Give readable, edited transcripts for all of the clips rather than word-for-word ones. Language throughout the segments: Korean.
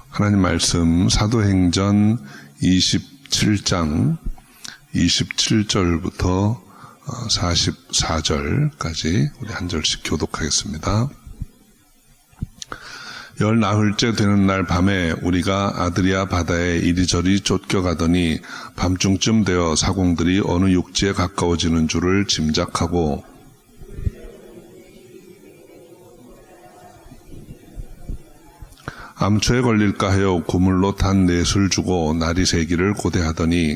하나님 말씀 사도행전 27장 27절부터 44절까지 우리 한 절씩 교독하겠습니다. 열 나흘째 되는 날 밤에 우리가 아드리아 바다에 이리저리 쫓겨가더니 밤중쯤 되어 사공들이 어느 육지에 가까워지는 줄을 짐작하고 암초에 걸릴까 하여 고물로 탄 넷을 주고 날이 새기를 고대하더니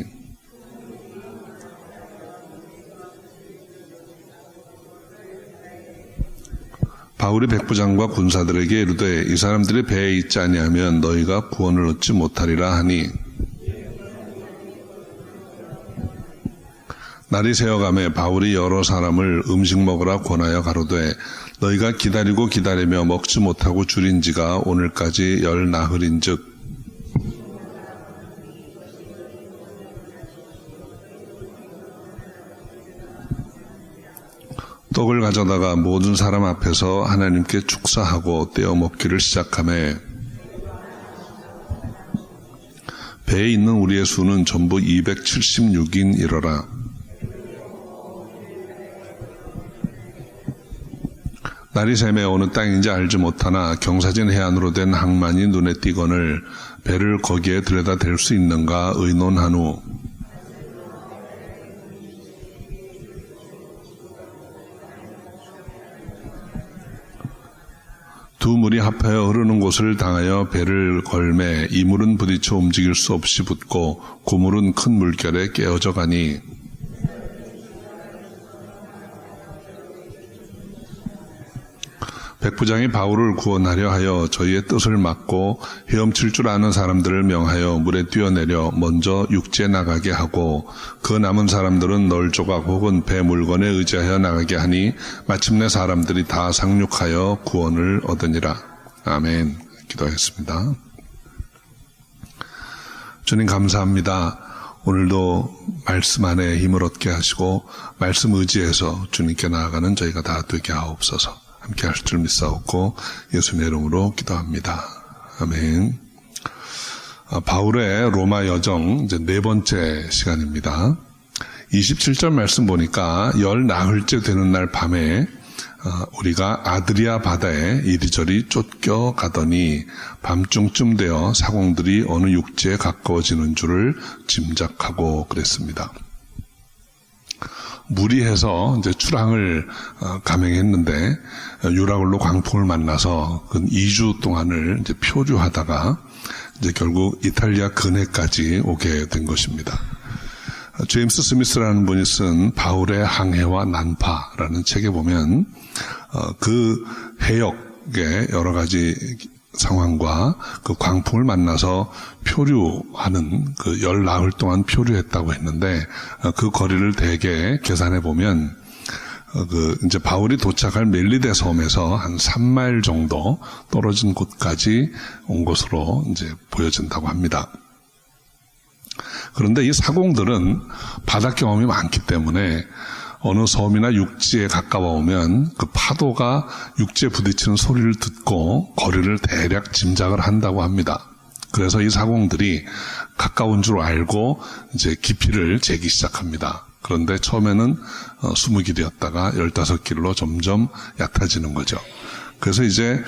바울이 백부장과 군사들에게 이르되 이 사람들이 배에 있지 아니하면 너희가 구원을 얻지 못하리라 하니 날이 새어가매 바울이 여러 사람을 음식 먹으라 권하여 가로되 너희가 기다리고 기다리며 먹지 못하고 줄인 지가 오늘까지 열 나흘인즉 떡을 가져다가 모든 사람 앞에서 하나님께 축사하고 떼어 먹기를 시작하매 배에 있는 우리의 수는 전부 276인이러라. 날이 새매 어느 땅인지 알지 못하나 경사진 해안으로 된 항만이 눈에 띄거늘 배를 거기에 들여다 댈 수 있는가 의논한 후 두 물이 합하여 흐르는 곳을 당하여 배를 걸매 이 물은 부딪혀 움직일 수 없이 붙고 고물은 큰 물결에 깨어져 가니 백부장이 바울을 구원하려 하여 저희의 뜻을 막고 헤엄칠 줄 아는 사람들을 명하여 물에 뛰어내려 먼저 육지에 나가게 하고 그 남은 사람들은 널조각 혹은 배 물건에 의지하여 나가게 하니 마침내 사람들이 다 상륙하여 구원을 얻으니라. 아멘. 기도하겠습니다. 주님 감사합니다. 오늘도 말씀 안에 힘을 얻게 하시고 말씀 의지해서 주님께 나아가는 저희가 다 되게 하옵소서. 함께 하실 줄 믿사옵고 예수님의 이름으로 기도합니다. 아멘. 바울의 로마 여정 이제 네 번째 시간입니다. 27절 말씀 보니까 열 나흘째 되는 날 밤에 우리가 아드리아 바다에 이리저리 쫓겨가더니 밤중쯤 되어 사공들이 어느 육지에 가까워지는 줄을 짐작하고 그랬습니다. 무리해서 이제 출항을 감행했는데 유라굴로 광풍을 만나서 그 2주 동안을 이제 표류하다가 이제 결국 이탈리아 근해까지 오게 된 것입니다. 제임스 스미스라는 분이 쓴 바울의 항해와 난파라는 책에 보면 그 해역의 여러 가지 상황과 그 광풍을 만나서 표류하는 그 열 나흘 동안 표류했다고 했는데 그 거리를 대개 계산해 보면 이제 바울이 도착할 멜리데 섬에서 한 3마일 정도 떨어진 곳까지 온 것으로 이제 보여진다고 합니다. 그런데 이 사공들은 바다 경험이 많기 때문에 어느 섬이나 육지에 가까워 오면 그 파도가 육지에 부딪히는 소리를 듣고 거리를 대략 짐작을 한다고 합니다. 그래서 이 사공들이 가까운 줄 알고 이제 깊이를 재기 시작합니다. 그런데 처음에는 20길이었다가 15길로 점점 얕아지는 거죠. 그래서 이제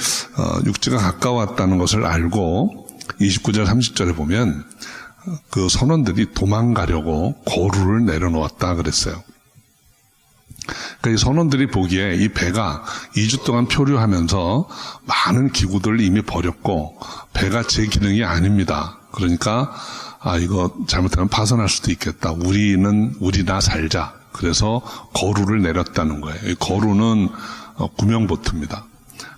육지가 가까웠다는 것을 알고 29절 30절에 보면 그 선원들이 도망가려고 고루를 내려놓았다 그랬어요. 그러니까 이 선원들이 보기에 이 배가 2주 동안 표류하면서 많은 기구들을 이미 버렸고 배가 제 기능이 아닙니다. 그러니까 이거 잘못하면 파손할 수도 있겠다. 우리나 살자. 그래서 거루를 내렸다는 거예요. 이 거루는 구명보트입니다.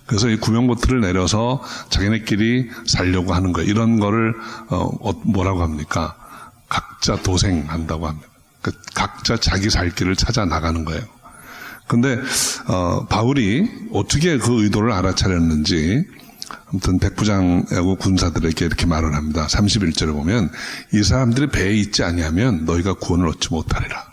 그래서 이 구명보트를 내려서 자기네끼리 살려고 하는 거예요. 이런 거를 뭐라고 합니까? 각자 도생한다고 합니다. 각자 자기 살 길을 찾아 나가는 거예요. 근데 바울이 어떻게 그 의도를 알아차렸는지 아무튼 백부장하고 군사들에게 이렇게 말을 합니다. 31절에 보면 이 사람들이 배에 있지 아니하면 너희가 구원을 얻지 못하리라.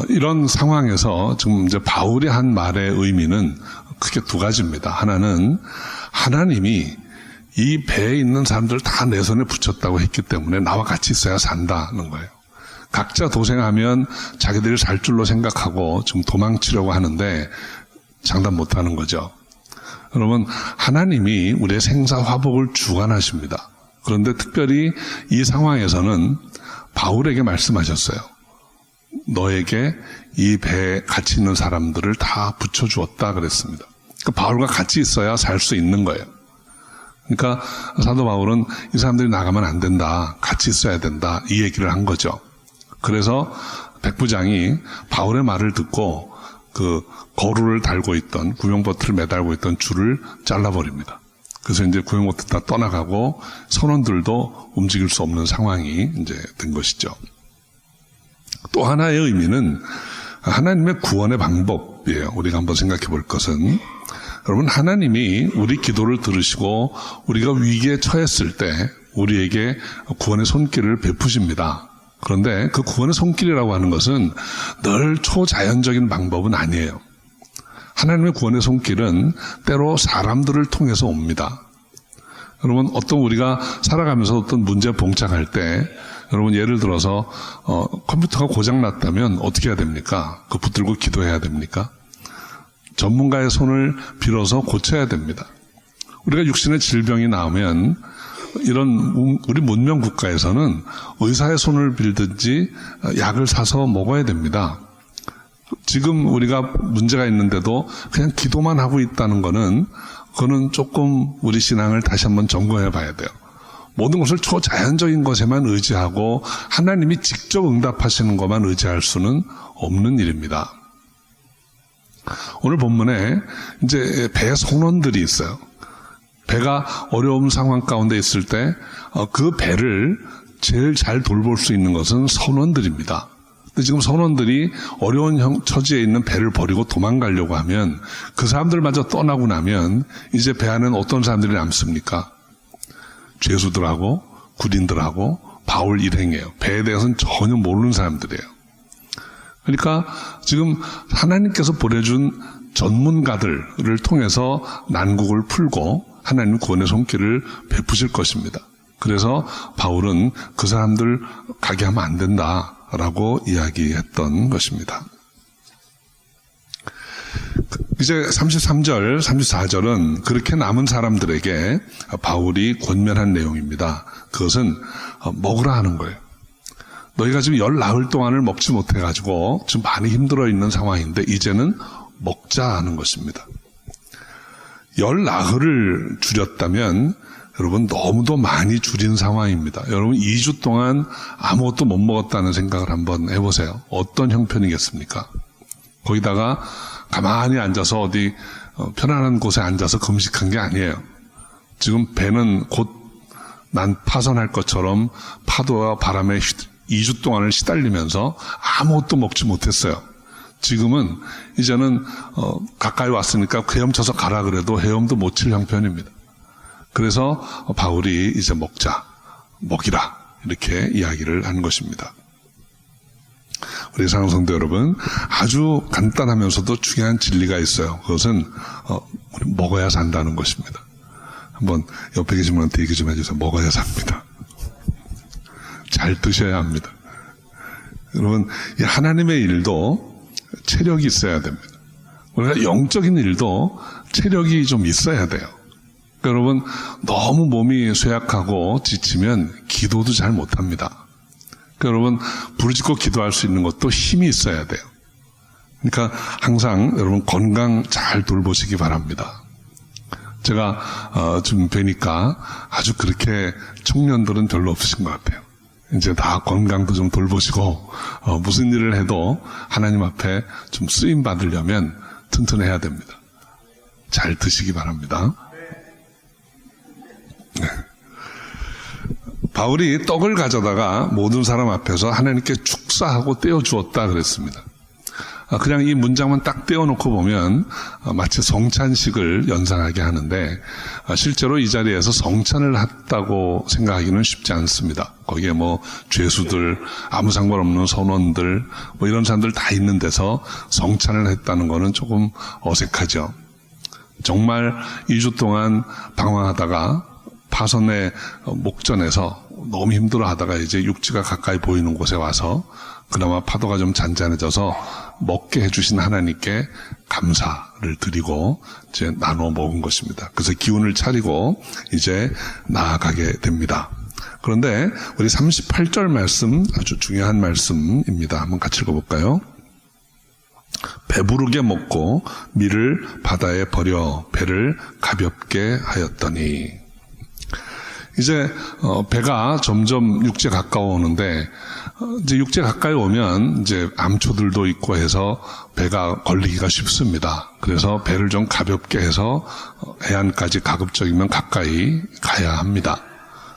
이런 상황에서 지금 이제 바울이 한 말의 의미는 크게 두 가지입니다. 하나는 하나님이 이 배에 있는 사람들 다 내 손에 붙였다고 했기 때문에 나와 같이 있어야 산다는 거예요. 각자 도생하면 자기들이 살 줄로 생각하고 좀 도망치려고 하는데 장담 못하는 거죠. 여러분, 하나님이 우리의 생사화복을 주관하십니다. 그런데 특별히 이 상황에서는 바울에게 말씀하셨어요. 너에게 이 배에 같이 있는 사람들을 다 붙여주었다 그랬습니다. 그러니까 바울과 같이 있어야 살 수 있는 거예요. 그러니까 사도 바울은 이 사람들이 나가면 안 된다, 같이 있어야 된다, 이 얘기를 한 거죠. 그래서 백부장이 바울의 말을 듣고 그 거루를 달고 있던, 구명보트를 매달고 있던 줄을 잘라버립니다. 그래서 이제 구명보트 다 떠나가고 선원들도 움직일 수 없는 상황이 이제 된 것이죠. 또 하나의 의미는 하나님의 구원의 방법이에요. 우리가 한번 생각해 볼 것은, 여러분, 하나님이 우리 기도를 들으시고 우리가 위기에 처했을 때 우리에게 구원의 손길을 베푸십니다. 그런데 그 구원의 손길이라고 하는 것은 늘 초자연적인 방법은 아니에요. 하나님의 구원의 손길은 때로 사람들을 통해서 옵니다. 여러분, 어떤 우리가 살아가면서 어떤 문제에 봉착할 때, 여러분 예를 들어서 컴퓨터가 고장났다면 어떻게 해야 됩니까? 그 붙들고 기도해야 됩니까? 전문가의 손을 빌어서 고쳐야 됩니다. 우리가 육신의 질병이 나오면 이런 우리 문명 국가에서는 의사의 손을 빌든지 약을 사서 먹어야 됩니다. 지금 우리가 문제가 있는데도 그냥 기도만 하고 있다는 거는, 그거는 조금 우리 신앙을 다시 한번 점검해 봐야 돼요. 모든 것을 초자연적인 것에만 의지하고 하나님이 직접 응답하시는 것만 의지할 수는 없는 일입니다. 오늘 본문에 이제 배 선원들이 있어요. 배가 어려운 상황 가운데 있을 때 그 배를 제일 잘 돌볼 수 있는 것은 선원들입니다. 근데 지금 선원들이 어려운 처지에 있는 배를 버리고 도망가려고 하면, 그 사람들마저 떠나고 나면 이제 배 안에는 어떤 사람들이 남습니까? 죄수들하고 군인들하고 바울 일행이에요. 배에 대해서는 전혀 모르는 사람들이에요. 그러니까 지금 하나님께서 보내준 전문가들을 통해서 난국을 풀고 하나님 구원의 손길을 베푸실 것입니다. 그래서 바울은 그 사람들 가게 하면 안 된다라고 이야기했던 것입니다. 이제 33절, 34절은 그렇게 남은 사람들에게 바울이 권면한 내용입니다. 그것은 먹으라 하는 거예요. 너희가 지금 열 나흘 동안을 먹지 못해가지고 지금 많이 힘들어 있는 상황인데 이제는 먹자 하는 것입니다. 열 나흘을 줄였다면 여러분 너무도 많이 줄인 상황입니다. 여러분 2주 동안 아무것도 못 먹었다는 생각을 한번 해보세요. 어떤 형편이겠습니까? 거기다가 가만히 앉아서 어디 편안한 곳에 앉아서 금식한 게 아니에요. 지금 배는 곧 파선할 것처럼 파도와 바람에 2주 동안을 시달리면서 아무것도 먹지 못했어요. 지금은 이제는 가까이 왔으니까 헤엄쳐서 가라 그래도 헤엄도 못 칠 형편입니다. 그래서 바울이 이제 먹이라 이렇게 이야기를 한 것입니다. 우리 사랑하는 성도 여러분, 아주 간단하면서도 중요한 진리가 있어요. 그것은 우리 먹어야 산다는 것입니다. 한번 옆에 계신 분한테 얘기 좀 해주세요. 먹어야 삽니다. 잘 드셔야 합니다. 여러분, 이 하나님의 일도 체력이 있어야 됩니다. 우리가 영적인 일도 체력이 좀 있어야 돼요. 그러니까 여러분, 너무 몸이 쇠약하고 지치면 기도도 잘 못합니다. 그러니까 여러분, 부르짖고 기도할 수 있는 것도 힘이 있어야 돼요. 그러니까 항상 여러분 건강 잘 돌보시기 바랍니다. 제가 좀 뵈니까 아주 그렇게 청년들은 별로 없으신 것 같아요. 이제 다 건강도 좀 돌보시고 무슨 일을 해도 하나님 앞에 좀 쓰임 받으려면 튼튼해야 됩니다. 잘 드시기 바랍니다. 네. 바울이 떡을 가져다가 모든 사람 앞에서 하나님께 축사하고 떼어주었다 그랬습니다. 그냥 이 문장만 딱 떼어놓고 보면 마치 성찬식을 연상하게 하는데 실제로 이 자리에서 성찬을 했다고 생각하기는 쉽지 않습니다. 거기에 뭐 죄수들, 아무 상관없는 선원들 뭐 이런 사람들 다 있는 데서 성찬을 했다는 거는 조금 어색하죠. 정말 2주 동안 방황하다가 파선의 목전에서 너무 힘들어하다가 이제 육지가 가까이 보이는 곳에 와서 그나마 파도가 좀 잔잔해져서 먹게 해주신 하나님께 감사를 드리고 이제 나눠 먹은 것입니다. 그래서 기운을 차리고 이제 나아가게 됩니다. 그런데 우리 38절 말씀 아주 중요한 말씀입니다. 한번 같이 읽어볼까요? 배부르게 먹고 밀을 바다에 버려 배를 가볍게 하였더니. 이제 배가 점점 육지에 가까워 오는데 이제 육지에 가까이 오면 이제 암초들도 있고 해서 배가 걸리기가 쉽습니다. 그래서 배를 좀 가볍게 해서 해안까지 가급적이면 가까이 가야 합니다.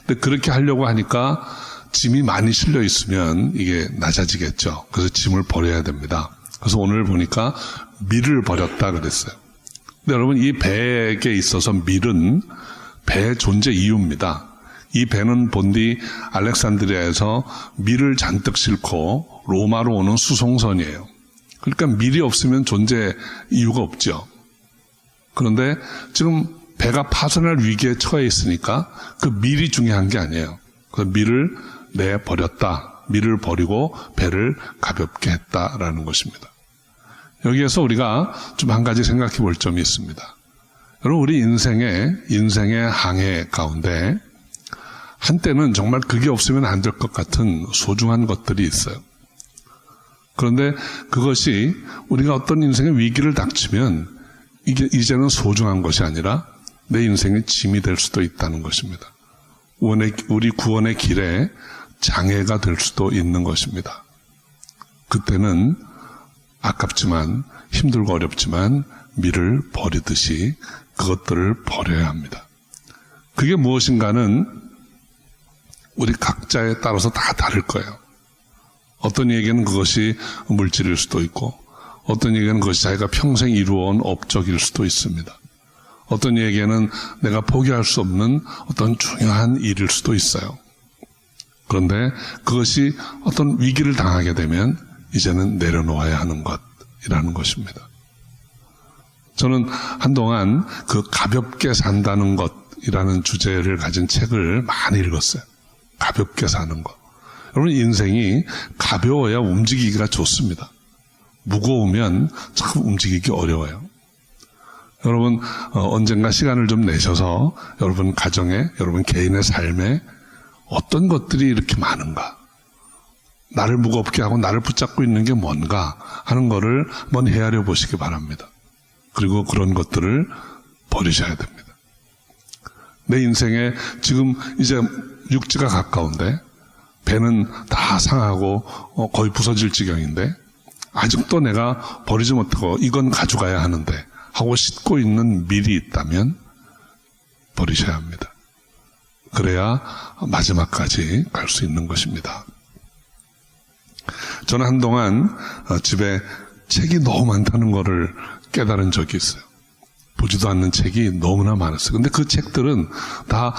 근데 그렇게 하려고 하니까 짐이 많이 실려 있으면 이게 낮아지겠죠. 그래서 짐을 버려야 됩니다. 그래서 오늘 보니까 밀을 버렸다 그랬어요. 근데 여러분 이 배에 있어서 밀은 배의 존재 이유입니다. 이 배는 본디 알렉산드리아에서 밀을 잔뜩 싣고 로마로 오는 수송선이에요. 그러니까 밀이 없으면 존재 이유가 없죠. 그런데 지금 배가 파손할 위기에 처해 있으니까 그 밀이 중요한 게 아니에요. 그 밀을 내버렸다. 밀을 버리고 배를 가볍게 했다라는 것입니다. 여기에서 우리가 좀 한 가지 생각해 볼 점이 있습니다. 여러분 우리 인생의 항해 가운데 한때는 정말 그게 없으면 안 될 것 같은 소중한 것들이 있어요. 그런데 그것이 우리가 어떤 인생의 위기를 닥치면 이게 이제는 소중한 것이 아니라 내 인생의 짐이 될 수도 있다는 것입니다. 우리 구원의 길에 장애가 될 수도 있는 것입니다. 그때는 아깝지만 힘들고 어렵지만 밀을 버리듯이 그것들을 버려야 합니다. 그게 무엇인가는 우리 각자에 따라서 다 다를 거예요. 어떤 이에게는 그것이 물질일 수도 있고 어떤 이에게는 그것이 자기가 평생 이루어온 업적일 수도 있습니다. 어떤 이에게는 내가 포기할 수 없는 어떤 중요한 일일 수도 있어요. 그런데 그것이 어떤 위기를 당하게 되면 이제는 내려놓아야 하는 것이라는 것입니다. 저는 한동안 그 가볍게 산다는 것이라는 주제를 가진 책을 많이 읽었어요. 가볍게 사는 것. 여러분 인생이 가벼워야 움직이기가 좋습니다. 무거우면 참 움직이기 어려워요. 여러분 언젠가 시간을 좀 내셔서 여러분 가정에 여러분 개인의 삶에 어떤 것들이 이렇게 많은가, 나를 무겁게 하고 나를 붙잡고 있는 게 뭔가 하는 거를 한번 헤아려 보시기 바랍니다. 그리고 그런 것들을 버리셔야 됩니다. 내 인생에 지금 이제 육지가 가까운데 배는 다 상하고 거의 부서질 지경인데 아직도 내가 버리지 못하고 이건 가져가야 하는데 하고 싣고 있는 밀이 있다면 버리셔야 합니다. 그래야 마지막까지 갈 수 있는 것입니다. 저는 한동안 집에 책이 너무 많다는 것을 깨달은 적이 있어요. 보지도 않는 책이 너무나 많았어요. 근데 그 책들은 다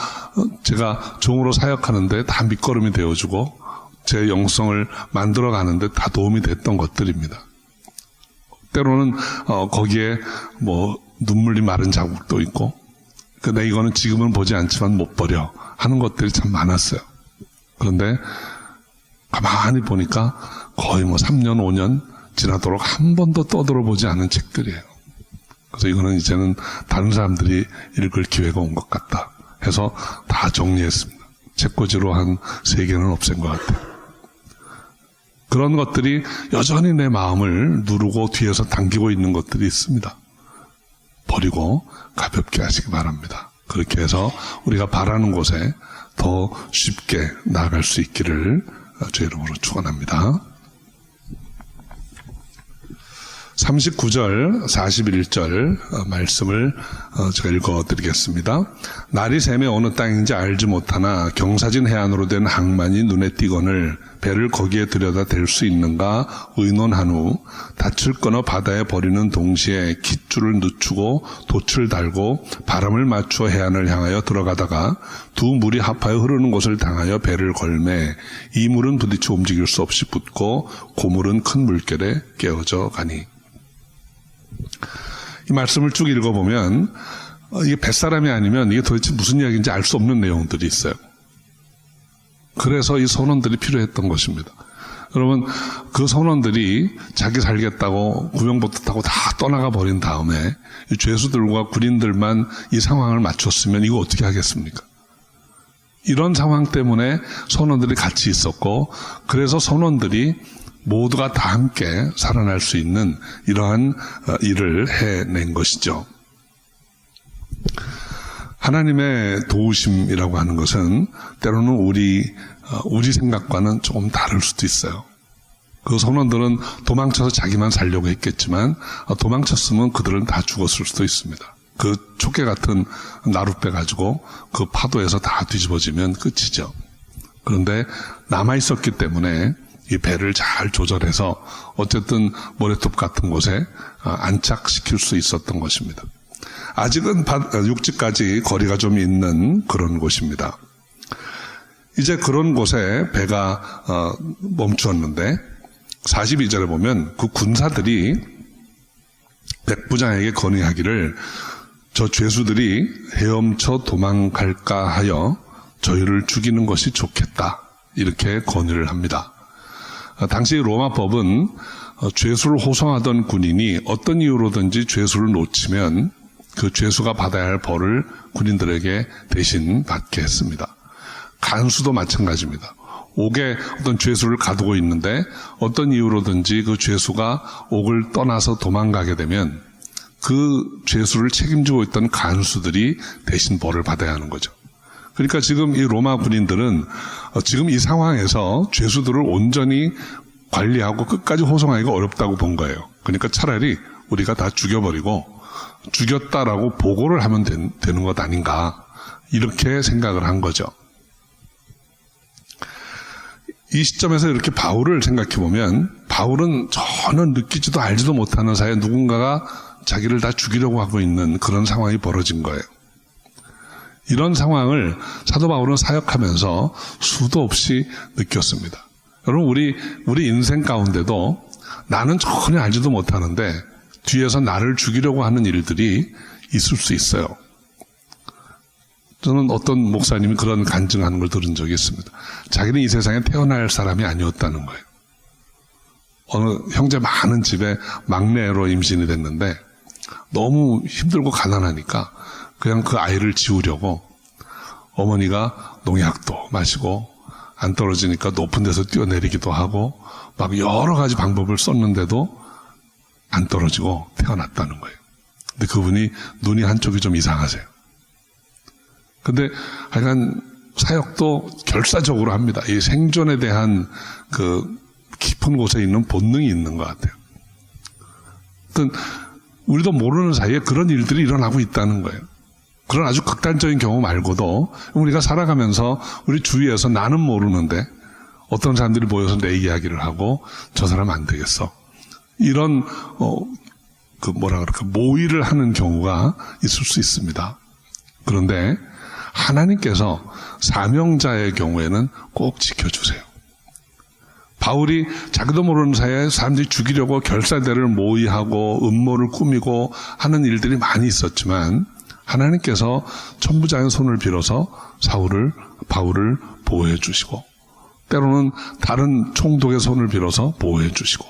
제가 종으로 사역하는데 다 밑거름이 되어주고 제 영성을 만들어가는데 다 도움이 됐던 것들입니다. 때로는 거기에 뭐 눈물이 마른 자국도 있고 근데 이거는 지금은 보지 않지만 못 버려 하는 것들이 참 많았어요. 그런데 가만히 보니까 거의 뭐 3년 5년 지나도록 한 번도 떠들어보지 않은 책들이에요. 그래서 이거는 이제는 다른 사람들이 읽을 기회가 온 것 같다 해서 다 정리했습니다. 책꽂이로 한 3개는 없앤 것 같아요. 그런 것들이 여전히 내 마음을 누르고 뒤에서 당기고 있는 것들이 있습니다. 버리고 가볍게 하시기 바랍니다. 그렇게 해서 우리가 바라는 곳에 더 쉽게 나아갈 수 있기를 주의 이름으로 축원합니다. 39절, 41절 말씀을 제가 읽어드리겠습니다. 날이 새매 어느 땅인지 알지 못하나 경사진 해안으로 된 항만이 눈에 띄거늘 배를 거기에 들여다 댈 수 있는가 의논한 후 닻을 끊어 바다에 버리는 동시에 깃줄을 늦추고 돛을 달고 바람을 맞추어 해안을 향하여 들어가다가 두 물이 합하여 흐르는 곳을 당하여 배를 걸매 이 물은 부딪혀 움직일 수 없이 붙고 고물은 큰 물결에 깨어져 가니. 이 말씀을 쭉 읽어보면 이게 뱃사람이 아니면 이게 도대체 무슨 이야기인지 알 수 없는 내용들이 있어요. 그래서 이 선원들이 필요했던 것입니다. 여러분, 그 선원들이 자기 살겠다고 구명보트 타고 다 떠나가 버린 다음에 이 죄수들과 군인들만 이 상황을 맞췄으면 이거 어떻게 하겠습니까? 이런 상황 때문에 선원들이 같이 있었고, 그래서 선원들이 모두가 다 함께 살아날 수 있는 이러한 일을 해낸 것이죠. 하나님의 도우심이라고 하는 것은 때로는 우리 생각과는 조금 다를 수도 있어요. 그 선원들은 도망쳐서 자기만 살려고 했겠지만 도망쳤으면 그들은 다 죽었을 수도 있습니다. 그 촛대 같은 나룻배 가지고 그 파도에서 다 뒤집어지면 끝이죠. 그런데 남아있었기 때문에 이 배를 잘 조절해서 어쨌든 모래톱 같은 곳에 안착시킬 수 있었던 것입니다. 아직은 육지까지 거리가 좀 있는 그런 곳입니다. 이제 그런 곳에 배가 멈추었는데 42절에 보면 그 군사들이 백부장에게 건의하기를 저 죄수들이 헤엄쳐 도망갈까 하여 저희를 죽이는 것이 좋겠다, 이렇게 건의를 합니다. 당시 로마법은 죄수를 호송하던 군인이 어떤 이유로든지 죄수를 놓치면 그 죄수가 받아야 할 벌을 군인들에게 대신 받게 했습니다. 간수도 마찬가지입니다. 옥에 어떤 죄수를 가두고 있는데 어떤 이유로든지 그 죄수가 옥을 떠나서 도망가게 되면 그 죄수를 책임지고 있던 간수들이 대신 벌을 받아야 하는 거죠. 그러니까 지금 이 로마 군인들은 지금 이 상황에서 죄수들을 온전히 관리하고 끝까지 호송하기가 어렵다고 본 거예요. 그러니까 차라리 우리가 다 죽여버리고 죽였다라고 보고를 하면 되는 것 아닌가, 이렇게 생각을 한 거죠. 이 시점에서 이렇게 바울을 생각해 보면 바울은 전혀 느끼지도 알지도 못하는 사이에 누군가가 자기를 다 죽이려고 하고 있는 그런 상황이 벌어진 거예요. 이런 상황을 사도 바울은 사역하면서 수도 없이 느꼈습니다. 여러분, 우리 인생 가운데도 나는 전혀 알지도 못하는데 뒤에서 나를 죽이려고 하는 일들이 있을 수 있어요. 저는 어떤 목사님이 그런 간증하는 걸 들은 적이 있습니다. 자기는 이 세상에 태어날 사람이 아니었다는 거예요. 어느 형제 많은 집에 막내로 임신이 됐는데 너무 힘들고 가난하니까 그냥 그 아이를 지우려고 어머니가 농약도 마시고 안 떨어지니까 높은 데서 뛰어내리기도 하고 막 여러 가지 방법을 썼는데도 안 떨어지고 태어났다는 거예요. 근데 그분이 눈이 한쪽이 좀 이상하세요. 근데 하여간 사역도 결사적으로 합니다. 이 생존에 대한 그 깊은 곳에 있는 본능이 있는 것 같아요. 어떤 우리도 모르는 사이에 그런 일들이 일어나고 있다는 거예요. 그런 아주 극단적인 경우 말고도 우리가 살아가면서 우리 주위에서 나는 모르는데 어떤 사람들이 모여서 내 이야기를 하고 저 사람 안 되겠어, 이런 모의를 하는 경우가 있을 수 있습니다. 그런데 하나님께서 사명자의 경우에는 꼭 지켜주세요. 바울이 자기도 모르는 사이에 사람들이 죽이려고 결사대를 모의하고 음모를 꾸미고 하는 일들이 많이 있었지만 하나님께서 천부장의 손을 빌어서 바울을 보호해 주시고 때로는 다른 총독의 손을 빌어서 보호해 주시고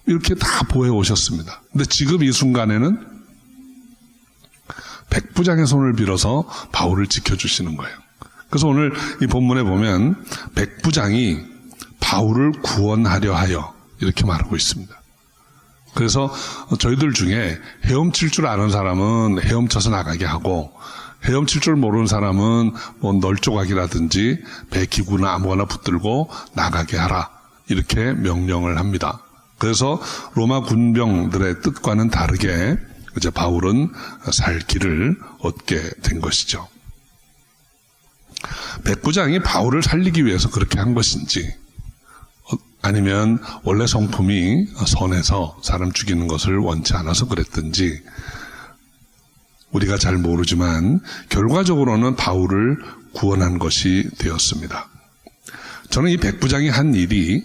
이렇게 다 보호해 오셨습니다. 근데 지금 이 순간에는 백부장의 손을 빌어서 바울을 지켜주시는 거예요. 그래서 오늘 이 본문에 보면 백부장이 바울을 구원하려 하여 이렇게 말하고 있습니다. 그래서 저희들 중에 헤엄칠 줄 아는 사람은 헤엄쳐서 나가게 하고 헤엄칠 줄 모르는 사람은 뭐 널조각이라든지 배 기구나 아무거나 붙들고 나가게 하라, 이렇게 명령을 합니다. 그래서 로마 군병들의 뜻과는 다르게 이제 바울은 살 길을 얻게 된 것이죠. 백부장이 바울을 살리기 위해서 그렇게 한 것인지 아니면 원래 성품이 선해서 사람 죽이는 것을 원치 않아서 그랬든지 우리가 잘 모르지만 결과적으로는 바울을 구원한 것이 되었습니다. 저는 이 백부장이 한 일이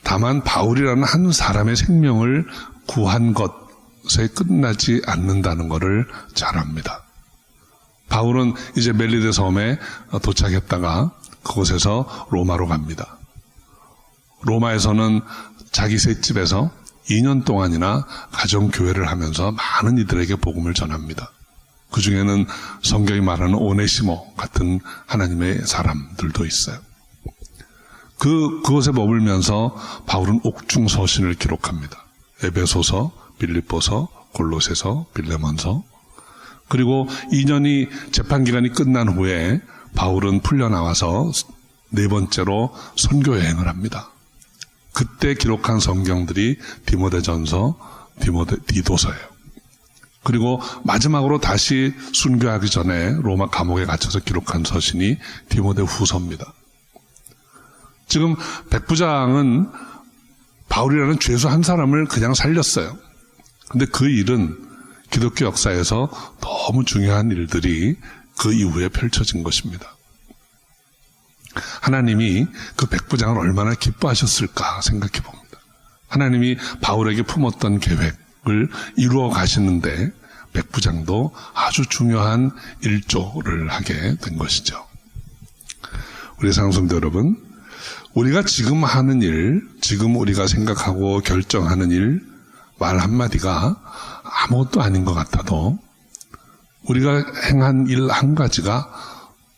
다만 바울이라는 한 사람의 생명을 구한 것에 끝나지 않는다는 것을 잘 압니다. 바울은 이제 멜리데 섬에 도착했다가 그곳에서 로마로 갑니다. 로마에서는 자기 셋집에서 2년 동안이나 가정교회를 하면서 많은 이들에게 복음을 전합니다. 그 중에는 성경이 말하는 오네시모 같은 하나님의 사람들도 있어요. 그곳에 머물면서 바울은 옥중서신을 기록합니다. 에베소서, 빌립보서, 골로새서, 빌레몬서. 그리고 2년이 재판기간이 끝난 후에 바울은 풀려나와서 4번째로 선교 여행을 합니다. 그때 기록한 성경들이 디모데전서, 디도서예요. 그리고 마지막으로 다시 순교하기 전에 로마 감옥에 갇혀서 기록한 서신이 디모데후서입니다. 지금 백부장은 바울이라는 죄수 한 사람을 그냥 살렸어요. 근데 그 일은 기독교 역사에서 너무 중요한 일들이 그 이후에 펼쳐진 것입니다. 하나님이 그 백부장을 얼마나 기뻐하셨을까 생각해 봅니다. 하나님이 바울에게 품었던 계획을 이루어 가시는데 백부장도 아주 중요한 일조를 하게 된 것이죠. 우리 사랑성도 여러분, 우리가 지금 하는 일, 지금 우리가 생각하고 결정하는 일, 말 한마디가 아무것도 아닌 것 같아도 우리가 행한 일 한 가지가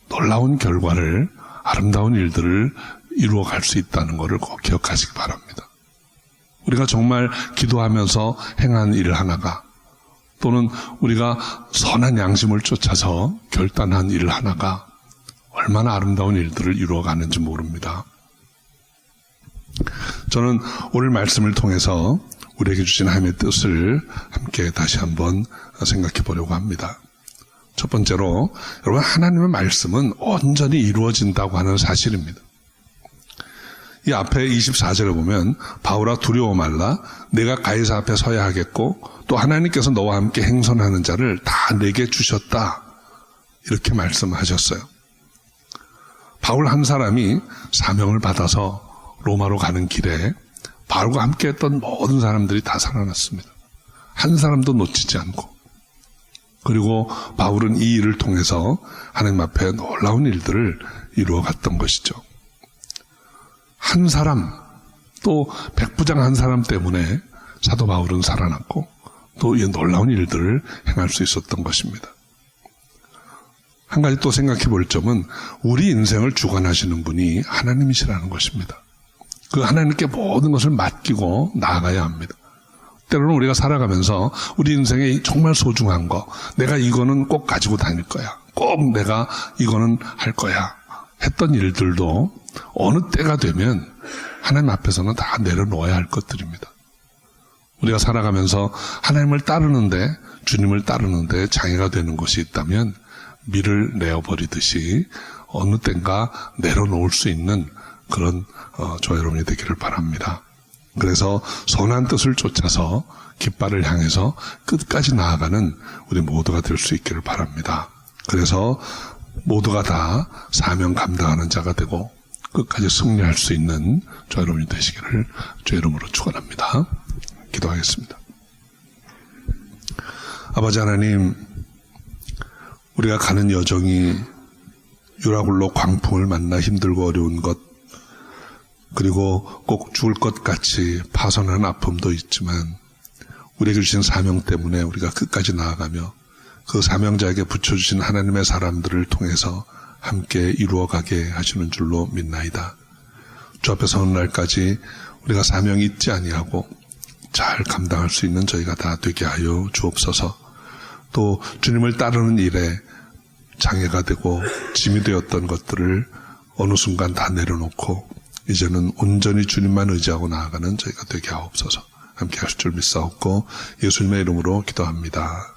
놀라운 결과를, 아름다운 일들을 이루어 갈 수 있다는 것을 꼭 기억하시기 바랍니다. 우리가 정말 기도하면서 행한 일 하나가, 또는 우리가 선한 양심을 쫓아서 결단한 일 하나가 얼마나 아름다운 일들을 이루어가는지 모릅니다. 저는 오늘 말씀을 통해서 우리에게 주신 하나님의 뜻을 함께 다시 한번 생각해 보려고 합니다. 첫 번째로, 여러분, 하나님의 말씀은 온전히 이루어진다고 하는 사실입니다. 이 앞에 24절에 보면 바울아 두려워 말라, 내가 가이사 앞에 서야 하겠고 또 하나님께서 너와 함께 행선하는 자를 다 내게 주셨다, 이렇게 말씀하셨어요. 바울 한 사람이 사명을 받아서 로마로 가는 길에 바울과 함께 했던 모든 사람들이 다 살아났습니다. 한 사람도 놓치지 않고. 그리고 바울은 이 일을 통해서 하나님 앞에 놀라운 일들을 이루어 갔던 것이죠. 한 사람, 또 백부장 한 사람 때문에 사도 바울은 살아났고 또 이 놀라운 일들을 행할 수 있었던 것입니다. 한 가지 또 생각해 볼 점은 우리 인생을 주관하시는 분이 하나님이시라는 것입니다. 그 하나님께 모든 것을 맡기고 나아가야 합니다. 때로는 우리가 살아가면서 우리 인생에 정말 소중한 거, 내가 이거는 꼭 가지고 다닐 거야, 꼭 내가 이거는 할 거야 했던 일들도 어느 때가 되면 하나님 앞에서는 다 내려놓아야 할 것들입니다. 우리가 살아가면서 하나님을 따르는데, 주님을 따르는데 장애가 되는 것이 있다면 밀을 내어버리듯이 어느 땐가 내려놓을 수 있는 그런 저와 여러분이 되기를 바랍니다. 그래서 선한 뜻을 쫓아서 깃발을 향해서 끝까지 나아가는 우리 모두가 될 수 있기를 바랍니다. 그래서 모두가 다 사명 감당하는 자가 되고 끝까지 승리할 수 있는 저와 여러분이 되시기를 주의 이름으로 축원합니다. 기도하겠습니다. 아버지 하나님, 우리가 가는 여정이 유라굴로 광풍을 만나 힘들고 어려운 것, 그리고 꼭 죽을 것 같이 파손한 아픔도 있지만 우리에게 주신 사명 때문에 우리가 끝까지 나아가며 그 사명자에게 붙여주신 하나님의 사람들을 통해서 함께 이루어가게 하시는 줄로 믿나이다. 주 앞에 서는 날까지 우리가 사명이 있지 아니하고 잘 감당할 수 있는 저희가 다 되게 하여 주옵소서. 또 주님을 따르는 일에 장애가 되고 짐이 되었던 것들을 어느 순간 다 내려놓고 이제는 온전히 주님만 의지하고 나아가는 저희가 되게 하옵소서. 함께 하실 줄 믿사옵고 예수님의 이름으로 기도합니다.